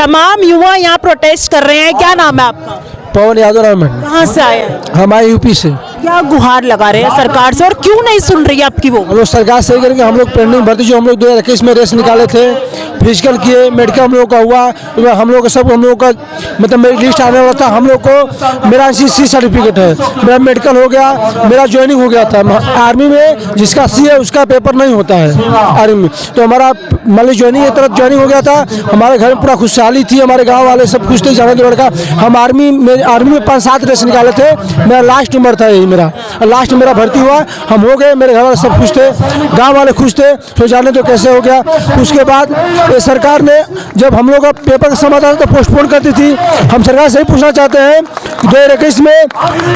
तमाम युवा यहाँ प्रोटेस्ट कर रहे हैं, क्या नाम है आपका? पवन यादव राम है। कहाँ से आए हैं? हम आए यूपी से। क्या गुहार लगा रहे हैं सरकार से और क्यों नहीं सुन रही है आपकी वो? हम लोग सरकार सही करेंगे। हम लोग पेंडिंग भर्ती जो हम लोग 2021 में रेस निकाले थे, फिजिकल किए, मेडिकल हम लोग का हुआ, हम लोग का सब हम लोग का मतलब मेरी लिस्ट आने वाला था। हम लोग को मेरा सी सर्टिफिकेट है, मेरा मेडिकल हो गया, मेरा ज्वाइनिंग हो गया था। आर्मी में जिसका सी है उसका पेपर नहीं होता है आर्मी में, तो हमारा मान ली ज्वाइनिंग एक तरफ ज्वाइनिंग हो गया था। हमारे घर में पूरा खुशहाली थी, हमारे गाँव वाले सब खुश थे। जाने के लड़का हम आर्मी में 5-7 रेस निकाले थे, मेरा लास्ट उम्र था यही मेरा, लास्ट मेरा भर्ती हुआ, हम हो गए, मेरे घर वाले सब खुश थे, गांव वाले खुश थे। तो जाने तो कैसे हो गया। उसके बाद ये सरकार ने जब हम लोग का पेपर का समय था तो पोस्टपोन करती थी। हम सरकार से ही पूछना चाहते हैं, 2021 में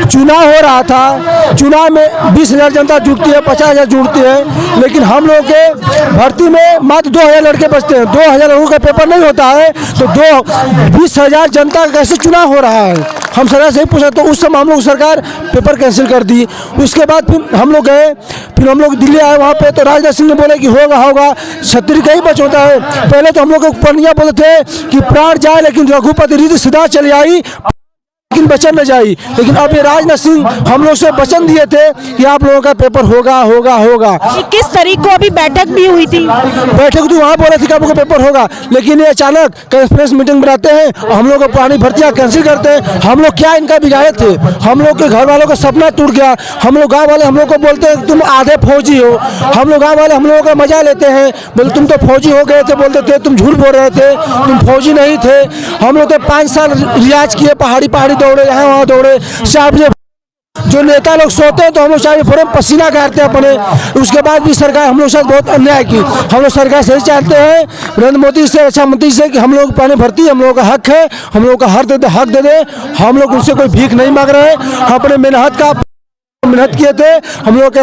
चुनाव हो रहा था, चुनाव में 20,000 जनता जुटती है, 50,000 जुटती है, लेकिन हम लोग के भर्ती में मात्र 2,000 लड़के बचते हैं। 2,000 लोगों का पेपर नहीं होता है तो 20,000 जनता का कैसे चुनाव हो रहा है। हम सरकार से ही पूछा, तो उस समय हम लोग सरकार पेपर कैंसिल कर दी। उसके बाद फिर हम लोग गए, फिर हम लोग दिल्ली आए, वहाँ पे तो राजनाथ सिंह ने बोले कि होगा छतरी का ही बच होता है। पहले तो हम लोग को पनिया बोलते थे कि प्राण जाए लेकिन रघुपति रीति सीधा चली आई, लेकिन वचन न जाई। लेकिन अब ये राजनाथ सिंह हम लोग से वचन दिए थे कि आप लोगों का पेपर होगा। 21 तारीख को अभी बैठक भी हुई थी, बैठक तो वहाँ बोले थे कि आप लोगों का पेपर होगा, लेकिन ये अचानक कॉन्फ्रेंस मीटिंग बनाते हैं और हम लोग को पुरानी भर्तियाँ कैंसिल करते हैं। हम लोग क्या इनका बिगाड़े थे? हम लोग के घर वालों का सपना टूट गया। हम लोग गाँव वाले हम लोग को बोलते हैं तुम आधे फौजी हो। हम लोग गाँव वाले हम लोगों का मजा लेते हैं, बोले तुम तो फौजी हो गए थे, बोलते थे तुम झूठ बोल रहे थे, तुम फौजी नहीं थे। हम लोग तो 5 साल रियाज किए, पहाड़ी दौड़े, यहाँ वहाँ दौड़े। साहब जो नेता लोग सोते हैं तो हम लोग सारे पूरे पसीना गाड़ते हैं अपने। उसके बाद भी सरकार हम लोग साथ बहुत अन्याय की। हम लोग सरकार से चाहते हैं नरेंद्र मोदी से, रक्षा मंत्री से, कि हम लोग पानी भर्ती हम लोगों का हक है, हम लोग का हक दे दे। हम लोग उनसे कोई भीख नहीं मांग रहे हैं, हम अपने मेहनत किए थे, हम लोग के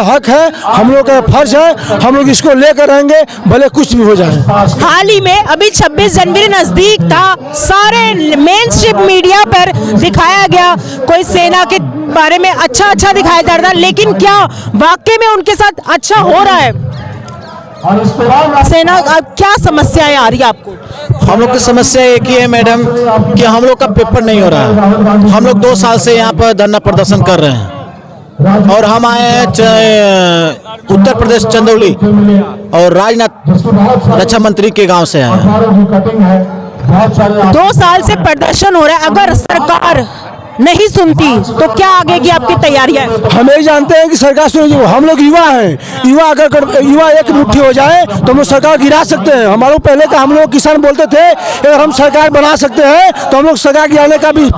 हक है, हम लोग का फर्ज है, हम लोग इसको लेकर रहेंगे भले कुछ भी हो जाए। हाल ही में अभी 26 जनवरी नजदीक था, सारे मेन स्ट्रीम मीडिया पर दिखाया गया, कोई सेना के बारे में अच्छा दिखाया जा रहा था, लेकिन क्या वाकई में उनके साथ अच्छा हो रहा है? सेना क्या समस्याएं आ रही है आपको? हम लोग की समस्या एक ही है मैडम कि हम लोग का पेपर नहीं हो रहा है। हम लोग 2 साल से यहाँ पर धरना प्रदर्शन कर रहे हैं और हम आए हैं उत्तर प्रदेश चंदौली और राजनाथ रक्षा मंत्री के गांव से आए हैं। 2 साल से प्रदर्शन हो रहा है, अगर सरकार नहीं सुनती तो क्या आगे की आपकी तैयारियां हैं? हम यही जानते हैं कि सरकार सुनेगी। हम लोग युवा हैं, युवा एक मुट्ठी हो जाए तो हम लोग सरकार गिरा सकते हैं। हमारे पहले का हम लोग किसान बोलते थे अगर हम सरकार बना सकते हैं तो हम लोग सरकार गिराने का भी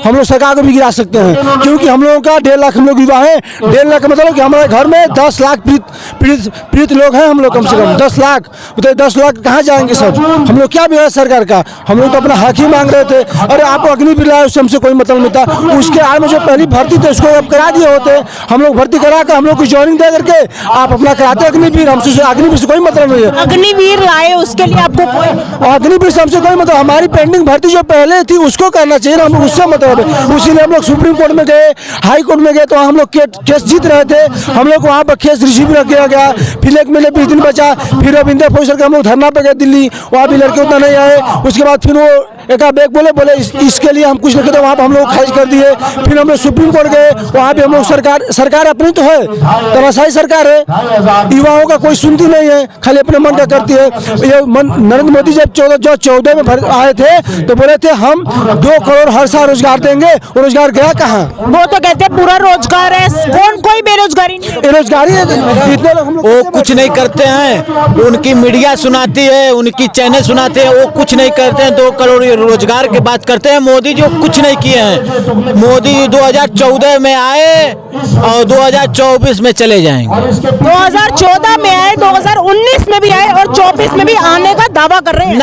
हम लोग सरकार को भी गिरा सकते हैं, क्योंकि हम लोगों का 1.5 लाख हम लोग युवा हैं। 1.5 लाख का मतलब कि हमारे घर में 10 लाख पीड़ित लोग हैं। हम लोग कम से कम 10 लाख, बताइए 10 लाख कहाँ जाएंगे सब? हम लोग क्या बिगाड़ा सरकार का? हम लोग तो अपना हक ही मांग रहे थे। अरे आपको अग्निवीर लाए, उससे हमसे कोई मतलब नहीं था। उसके आड़ में जो पहली भर्ती थी उसको आप करा दिए होते। हम लोग भर्ती करा कर हम लोग को ज्वाइनिंग दे करके आप अपना कराते अग्निवीर। हमसे अग्निवीर से कोई मतलब नहीं है। अग्निवीर लाए उसके लिए आपको कोई अग्निवीर से हमसे कोई मतलब, हमारी पेंडिंग भर्ती जो पहले थी उसको करना चाहिए ना, हम उससे मतलब है। उसीलिए हम लोग सुप्रीम कोर्ट में गए, हाई कोर्ट में गए, तो हम लोग केस जीत रहे थे। हम लोग वहाँ पर केस रिसीव रख किया गया। फिर 1 महीने 20 दिन बचा, फिर अब इंदिरा फौज के हम लोग धरना पे गए दिल्ली, वहाँ भी लड़के उतना नहीं आए। उसके बाद फिर वो एक बैग बोले इसके लिए हम कुछ नहीं करते, वहाँ पर हम लोग खारिज कर दिए। फिर हम लोग सुप्रीम कोर्ट गए, वहाँ भी हम लोग सरकार अपनी तो है, तमाशाई सरकार है, युवाओं का कोई सुनती नहीं है, खाली अपने मन का करती है। ये नरेंद्र मोदी जब 14 में आए थे तो बोले थे हम 2 करोड़ हर साल रोजगार देंगे, रोजगार गया कहाँ? वो तो कहते हैं पूरा रोजगार है, कोई बेरोजगारी नहीं। बेरोजगारी है, इतने लोग हम लोग वो कुछ नहीं करते हैं। उनकी मीडिया सुनाती है, उनकी चैनल सुनाते हैं, वो कुछ नहीं करते हैं। 2 करोड़ रोजगार की बात करते हैं। मोदी जो कुछ नहीं किए हैं। मोदी 2014 में आए और 2024 में चले जाएंगे। 2014 में आए, 2019 में भी आए और 24 में भी आने का दावा कर रहे हैं।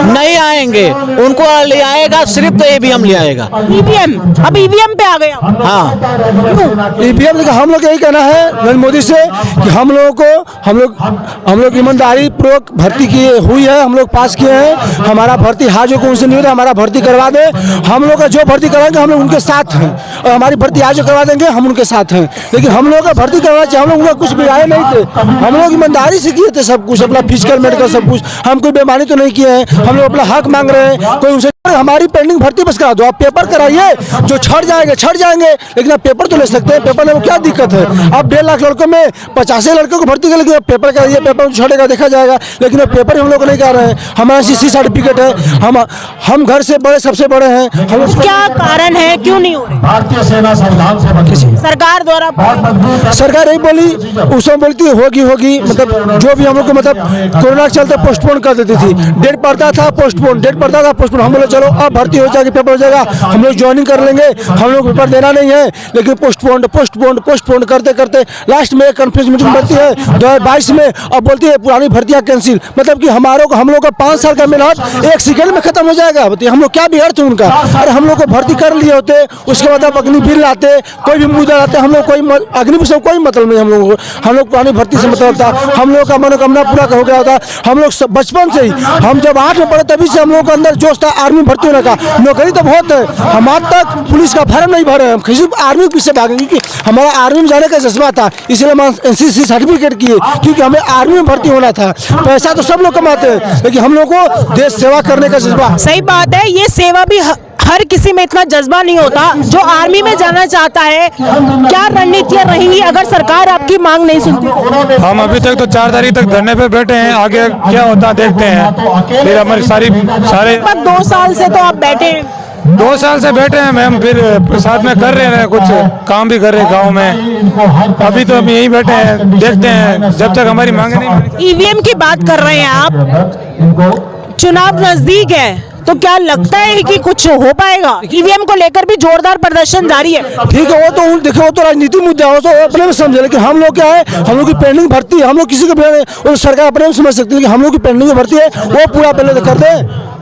नहीं आएंगे। उनको ले आएगा सिर्फ सिर्फ तो ईवीएम ले आएगा। ईवीएम, अब ईवीएम पे आ गया। हाँ, ईवीएम देखिए, हम लोग यही कहना है नरेंद्र मोदी से कि हम लोग ईमानदारी पूर्वक भर्ती की हुई है, हम लोग पास किए हैं। हमारा भर्ती हाजों को उनसे नहीं, हमारा भर्ती करवा दे। हम लोग का जो भर्ती कराएंगे हम लोग उनके साथ हैं, और हमारी भर्ती आज जो करवा देंगे हम उनके साथ हैं। लेकिन हम लोग का भर्ती करवा चाहिए, हम लोग उनका कुछ बिगाड़े नहीं थे, हम लोग ईमानदारी से किए थे सब कुछ, अपना फिजिकल मेडिकल सब कुछ। हम कोई बेईमानी तो नहीं किए हैं, हम लोग अपना हक मांग रहे हैं। कोई उनसे हमारी पेंडिंग भर्ती बस करा दो, आप पेपर कराइए, जो छट जाएंगे, लेकिन आप पेपर तो ले सकते हैं। पेपर में क्या दिक्कत है? आप 1.5 लाख लड़कों में 50 लड़कों को भर्ती करेंगे, पेपर कराइए, पेपर छटेगा देखा जाएगा। लेकिन पेपर हम लोग नहीं कर रहे हैं। हमारा CC सर्टिफिकेट है, हम घर से बड़े सबसे बड़े हैं। हम क्या कारण है, क्यों नहीं हो रही? भारतीय सेना संविधान से सरकार द्वारा सरकार यही बोली, उस समय बोलती होगी, मतलब जो भी हम लोग को मतलब कोरोना के चलते पोस्टपोन कर देती थी। डेट पड़ता था पोस्टपोन। हम बोले चलो अब भर्ती हो जाएगी, पेपर हो जाएगा, हम लोग ज्वाइनिंग कर लेंगे, हम लोग पेपर देना नहीं है। लेकिन पोस्टपोन करते लास्ट में कॉन्फ्रेंस मीटिंग बनती है 2022 में, अब बोलती है पुरानी भर्तियां कैंसिल। मतलब कि हम लोग का 5 साल का मेहनत 1 सेकंड में खत्म हो जाएगा। बताइए हम लोग क्या बिगाड़ थे उनका? अरे हम लोग को भर्ती कर लिए होते, उसके बाद आप अग्निवीर लाते, कोई भी मुद्दा लाते, हम लोग कोई अग्निवीर से कोई मतलब नहीं। हम लोग पुरानी भर्ती से मतलब था, हम लोग का मनोकामना पूरा हो गया था। हम लोग बचपन से ही, हम जब 8 में पढ़े तभी से हम लोग के अंदर जोश था आर्मी भर्ती होने का। नौकरी तो बहुत है, हम आज तक पुलिस का फॉर्म नहीं भरे, हम किसी आर्मी के पीछे भागे, क्योंकि हमारा आर्मी में जाने का जज्बा था। इसलिए हम NCC सर्टिफिकेट किए, क्योंकि हमें आर्मी में भर्ती होना था। पैसा तो सब लोग कमाते हैं, लेकिन हम लोग को देश सेवा करने का जज्बा। सही बात है, ये सेवा भी हर किसी में इतना जज्बा नहीं होता। जो आर्मी में जाना चाहता है, क्या रणनीतियां रहेंगी अगर सरकार आपकी मांग नहीं सुनती? हम अभी तक तो 4 तारीख तक धरने पे बैठे हैं, आगे क्या होता देखते हैं। फिर हमारी सारे 2 साल से तो आप बैठे हैं। 2 साल से बैठे हैं मैम, फिर साथ में कर रहे हैं, कुछ काम भी कर रहे हैं गाँव में। अभी तो हम यहीं बैठे हैं, देखते हैं जब तक हमारी मांगे नहीं। ईवीएम की बात कर रहे हैं आप, चुनाव नजदीक है, तो क्या लगता है कि कुछ हो पाएगा? ईवीएम को लेकर भी जोरदार प्रदर्शन जारी है। ठीक है, वो तो देखो, वो तो राजनीतिक मुद्दा है, वो तो अपने में समझे। लेकिन हम लोग क्या है, हम लोग की पेंडिंग भर्ती है, हम लोग किसी को सरकार अपने में समझ सकती है कि हम लोग की पेंडिंग भर्ती है, वो पूरा पहले कर दे।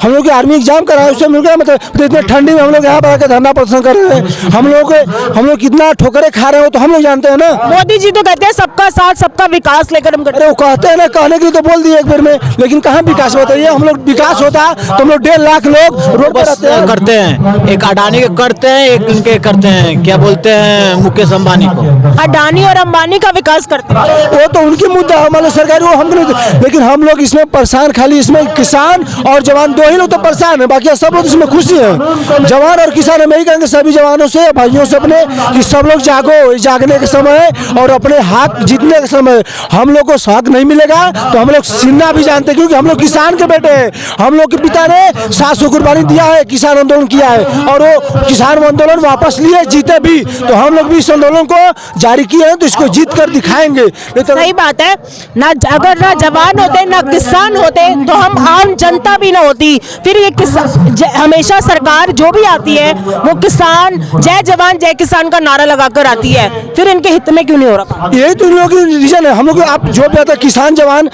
हम लोग की आर्मी एग्जाम कराए, उससे मिल गया। मतलब तो इतने ठंडी में हम लोग यहाँ पर आकर धरना प्रदर्शन कर रहे हैं। हम लोग कितना ठोकरे खा रहे हो तो हम लोग जानते हैं ना। मोदी जी तो कहते हैं सबका साथ सबका विकास लेकर हम करते हैं। वो कहते हैं ना, कहने के लिए तो बोल दिए एक बार में, लेकिन कहाँ विकास बताइए? हम लोग विकास होता तो हम लोग 1.5 लाख लोग रोड पर बस करते हैं। एक अडानी के करते हैं, एक इनके करते हैं, क्या बोलते हैं, मुकेश अंबानी को। अडानी और अंबानी का विकास करते हैं, वो तो उनकी मुद्दा है, हमारे सरकार वो हम नहीं। लेकिन हम लोग इसमें परेशान, खाली इसमें किसान और जवान 2 ही लोग तो परेशान है, बाकी सब लोग इसमें खुशी है। जवान और किसान हम यही कहेंगे सभी जवानों से, भाइयों से अपने, कि सब लोग जागो, जागने के समय है और अपने हक जीतने के समय। हम लोग को हक नहीं मिलेगा तो हम लोग सीना भी जानते हैं, क्योंकि हम लोग किसान के बेटे हैं। हम लोग के पिता ने 700 कुर्बानी दिया है, किसान आंदोलन किया है, और वो किसान आंदोलन वापस लिए, जीते भी। तो हम लोग भी इस आंदोलन को जारी किए हैं, तो इसको जीत कर दिखाएंगे। सही बात है ना, अगर ना जवान होते ना किसान होते तो हम आम जनता भी ना होती। फिर ये हमेशा सरकार जो भी आती है वो किसान, जय जवान जय किसान का नारा लगाकर आती है, फिर इनके हित में क्यों नहीं हो रहा? यही तो इन लोगों की रीजन है। हम लोग आप जो भी आता है किसान जवान,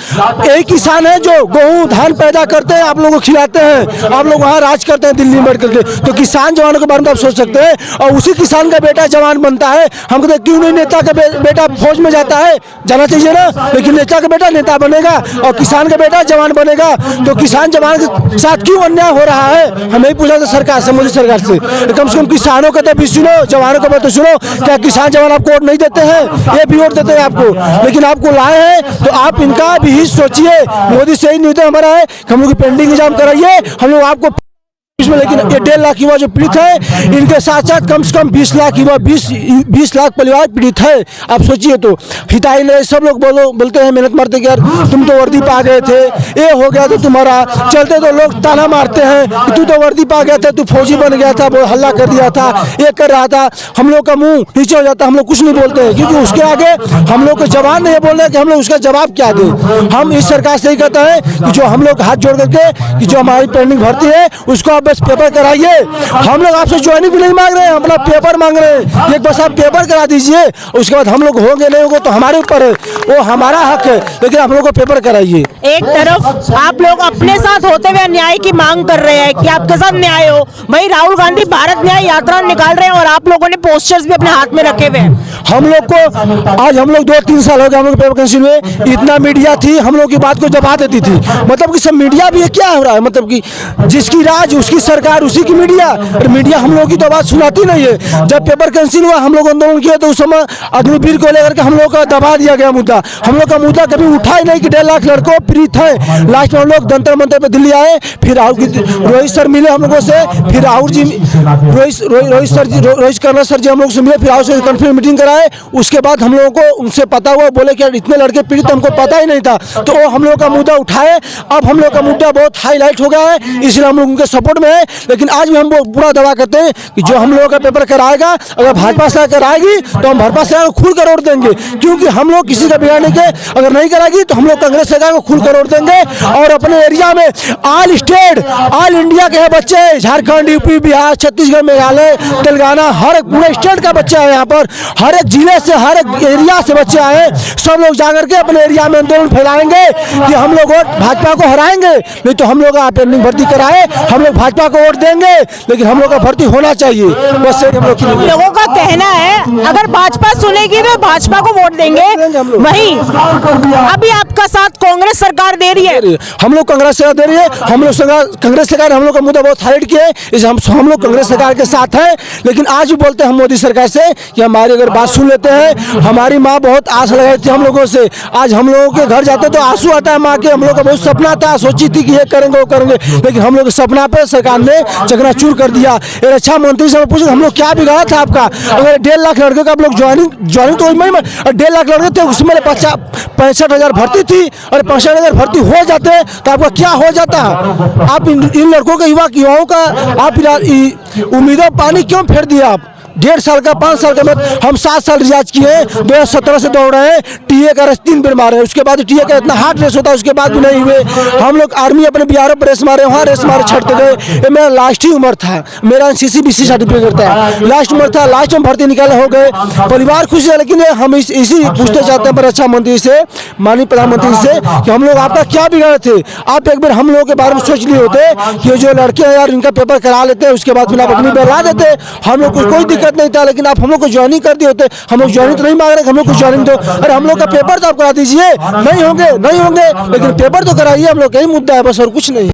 यही किसान है जो गेहूं धान पैदा करते हैं, आप लोगों को खिलाते हैं, आप लोग वहाँ राज करते हैं दिल्ली में बैठ करके। तो किसान जवानों के बारे में आप सोच सकते हैं, और उसी किसान का बेटा जवान बनता है। हम कहते हैं क्यों नहीं नेता का बेटा फौज में जाता है, जाना चाहिए ना। लेकिन नेता का बेटा नेता बनेगा और किसान का बेटा जवान बनेगा, तो किसान जवान के साथ क्यों अन्याय हो रहा है? हमें ही पूछा था सरकार से, मोदी सरकार से, कम से कम किसानों का तो भी सुनो, जवानों का तो सुनो। क्या किसान जवान आपको वोट नहीं देते हैं? ये भी वोट देते हैं आपको, लेकिन आपको लाए हैं तो आप इनका भी हित सोचिए। मोदी से ही निवेदन हमारा है कि हम लोग पेंडिंग एग्जाम कराइए, हम लोग आपको इसमें। लेकिन ये 1.5 लाख युवा जो पीड़ित है, इनके साथ साथ कम से कम 20 लाख युवा, 20 लाख परिवार पीड़ित है। आप सोचिए तो, हिताई ने सब लोग बोलते हैं, मेहनत मारते कि यार तुम तो वर्दी पा गए थे, ये हो गया तो तुम्हारा चलते, तो लोग ताना मारते हैं कि तू तो वर्दी पा गया था, तू फौजी बन गया था, वो हल्ला कर दिया था, ये कर रहा था। हम लोग का मुंह नीचे हो जाता, हम लोग कुछ नहीं बोलते हैं, क्योंकि उसके आगे हम लोग को जवान नहीं बोल रहे कि हम लोग उसका जवाब क्या दें। हम इस सरकार से ही कहते हैं कि जो हम लोग हाथ जोड़ करके कि जो हमारी पेंडिंग भर्ती है उसको आप बस पेपर कराइए। हम लोग आपसे ज्वाइनिंग भी नहीं मांग रहे हैं, अपना पेपर मांग रहे हैं। एक बस आप पेपर करा दीजिए, उसके बाद हम लोग होंगे नहीं होंगे तो हमारे ऊपर है, वो हमारा हक है, लेकिन आप लोग को पेपर कराइए। एक तरफ आप लोग अपने साथ होते हुए न्याय की मांग कर रहे हैं कि आपके साथ न्याय हो, वहीं राहुल गांधी भारत न्याय यात्रा निकाल रहे हैं और आप लोगों ने पोस्टर्स भी अपने हाथ में रखे हुए हैं। हम लोग को आज हम लोग 2-3 साल हो गए हम लोग पेपर कैंसिल में, इतना मीडिया थी हम लोग की बात को दबा देती थी। मतलब कि सब मीडिया भी क्या हो रहा है, मतलब कि जिसकी राज उसकी सरकार उसी की मीडिया, और मीडिया हम लोग की तो बात सुनाती नहीं है। जब पेपर कैंसिल हुआ हम लोग आंदोलन किया तो उस समय अग्निवीर को लेकर के हम लोग का दबा दिया गया मुद्दा। हम लोग का मुद्दा कभी उठा ही नहीं कि 1.5 लाख लड़कों पीड़ित है। लास्ट में हम लोग जंतर मंतर पे दिल्ली आए, फिर रोहित सर मिले हम लोगों से, फिर राहुल जी रोहित कर्नल सर जी हम लोग से मिले, फिर राहुल से कॉन्फ्रेंस मीटिंग कराए। उसके बाद हम लोगों को उनसे पता हुआ, बोले कि इतने लड़के पीड़ित हमको पता ही नहीं था, तो वो हम लोग का मुद्दा उठाए। अब हम लोग का मुद्दा बहुत हाईलाइट हो गया है, इसलिए हम लोग उनके सपोर्ट में है। लेकिन आज भी हम पूरा दावा करते हैं कि जो हम लोगों का पेपर कराएगा, अगर भाजपा सरकार कराएगी तो हम भाजपा सरकार को खुल कर वोट देंगे, क्योंकि हम लोग किसी का बिगाड़ने के, अगर नहीं कराएगी तो हम लोग कांग्रेस सरकार को खुल कर वोट देंगे। और अपने एरिया में ऑल स्टेट ऑल इंडिया के बच्चे, झारखंड, यूपी, बिहार, छत्तीसगढ़, मेघालय, तेलंगाना, हर एक पूरे स्टेट का बच्चा है यहाँ पर, हर एक जिले से हर एक एरिया से बच्चे आए। सब लोग जाकर के अपने एरिया में आंदोलन फैलाएंगे कि हम लोग वोट भाजपा को हराएंगे, नहीं तो हम लोग पेंडिंग भर्ती कराए, हम लोग भाजपा को वोट देंगे, लेकिन हम लोग का भर्ती होना चाहिए। बस हम लोग लोगों का कहना है अगर भाजपा सुनेगी तो भाजपा को वोट देंगे। वहीं अभी आपका साथ कांग्रेस सरकार दे रही है, हम लोग कांग्रेस सरकार दे रही है। हम लोग कांग्रेस सरकार हम लोग का मुद्दा बहुत हाईलाइट किया है, इसे हम लोग कांग्रेस सरकार के साथ हैं। लेकिन आज भी बोलते हैं हम मोदी सरकार से कि हमारी अगर बात सुन लेते हैं। हमारी माँ बहुत आस लगाई थी हम लोगों से, आज हम लोगों के घर जाते तो आंसू आता है माँ के। हम लोग का बहुत सपना था, सोची थी कि ये करेंगे वो करेंगे, लेकिन हम लोग के सपना पे सरकार ने चकनाचूर कर दिया। ये रक्षा मंत्री से पूछे हम लोग क्या बिगाड़ा था आपका, अगर 1.5 लाख लड़के का आप लोग ज्वाइनिंग तो 1.5 लाख लड़के थे, उसमें 65,000 भर्ती थी, और 65,000 भर्ती हो जाते तो आपका क्या हो जाता। आप इन लड़कों के युवाओं का आप उम्मीदों पानी क्यों फेर दिया। आप 1.5 साल का 5 साल का हम 7 साल रिचार्ज किए, 2017 से दौड़ रहे हैं, टीए का रेस 3 बार मारे, उसके बाद टीए का इतना हार्ड रेस होता है उसके बाद भी नहीं हुए। हम लोग आर्मी अपने बिहारों पर रेस मारे, वहाँ रेस मारे छटते गए। ये मेरा लास्ट ही उम्र था, मेरा CCBC सर्टिफिकेट था, लास्ट उम्र था, लास्ट में भर्ती निकाले हो गए। परिवार खुश है, लेकिन हम इसी पूछते चाहते हैं रक्षा मंत्री से, माननीय प्रधानमंत्री से कि हम लोग आपका क्या बिगाड़े थे। आप एक बार हम लोगों के बारे में सोच लिए होते कि जो लड़के हैं यार इनका पेपर करा लेते हैं, उसके बाद फिर आप अपनी बहला देते, हम लोग को कोई नहीं था। लेकिन आप हम लोग को ज्वाइनिंग कर दिए होते। हम लोग ज्वाइनिंग तो नहीं मांग रहे, हम लोग को ज्वाइनिंग दो। अरे हम लोग का पेपर तो आप करा दीजिए, नहीं होंगे, लेकिन पेपर तो कराइए। हम लोग यही मुद्दा है बस, और कुछ नहीं।